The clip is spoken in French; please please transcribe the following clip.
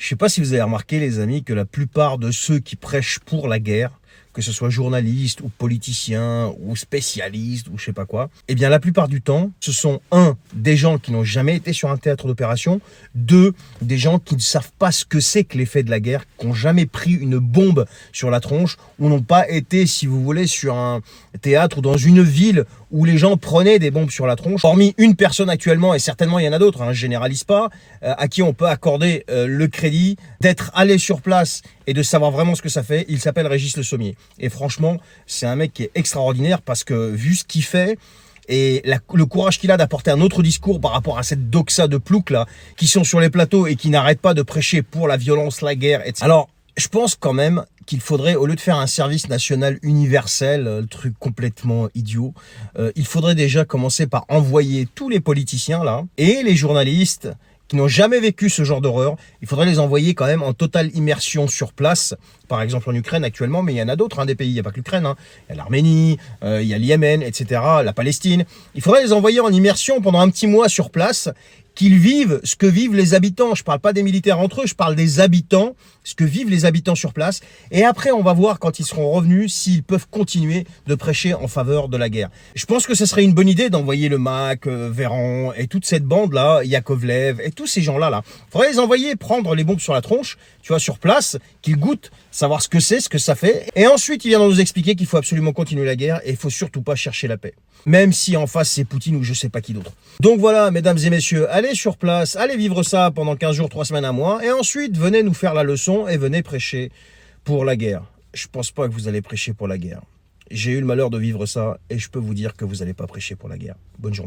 Je sais pas si vous avez remarqué, les amis, que la plupart de ceux qui prêchent pour la guerre, que ce soit journalistes ou politiciens ou spécialistes ou je sais pas quoi, eh bien la plupart du temps, ce sont des gens qui n'ont jamais été sur un théâtre d'opération, des gens qui ne savent pas ce que c'est que l'effet de la guerre, qui n'ont jamais pris une bombe sur la tronche ou n'ont pas été, si vous voulez, sur un théâtre ou dans une ville où les gens prenaient des bombes sur la tronche. Hormis une personne actuellement, et certainement il y en a d'autres, je généralise pas, à qui on peut accorder le crédit d'être allé sur place et de savoir vraiment ce que ça fait. Il s'appelle Régis Le Sommier. Et franchement, c'est un mec qui est extraordinaire parce que vu ce qu'il fait, et le courage qu'il a d'apporter un autre discours par rapport à cette doxa de ploucs là, qui sont sur les plateaux et qui n'arrêtent pas de prêcher pour la violence, la guerre, etc. Alors, je pense quand même qu'il faudrait, au lieu de faire un service national universel, le truc complètement idiot, il faudrait déjà commencer par envoyer tous les politiciens là, et les journalistes qui n'ont jamais vécu ce genre d'horreur, il faudrait les envoyer quand même en totale immersion sur place, par exemple en Ukraine actuellement, mais il y en a d'autres, des pays, il n'y a pas que l'Ukraine, il y a l'Arménie, il y a le Yémen, etc., la Palestine. Il faudrait les envoyer en immersion pendant un petit mois sur place, qu'ils vivent ce que vivent les habitants. Je parle pas des militaires entre eux, je parle des habitants, ce que vivent les habitants sur place. Et après, on va voir quand ils seront revenus s'ils peuvent continuer de prêcher en faveur de la guerre. Je pense que ce serait une bonne idée d'envoyer le Mac, Véran et toute cette bande-là, Yakovlev et tous ces gens-là. Il faudrait les envoyer prendre les bombes sur la tronche, tu vois, sur place, qu'ils goûtent, savoir ce que c'est, ce que ça fait. Et ensuite, ils viendront nous expliquer qu'il faut absolument continuer la guerre et il faut surtout pas chercher la paix. Même si en face, c'est Poutine ou je sais pas qui d'autre. Donc voilà, mesdames et messieurs, allez sur place, allez vivre ça pendant 15 jours, 3 semaines, un mois, et ensuite, venez nous faire la leçon et venez prêcher pour la guerre. Je pense pas que vous allez prêcher pour la guerre. J'ai eu le malheur de vivre ça et je peux vous dire que vous n'allez pas prêcher pour la guerre. Bonne journée.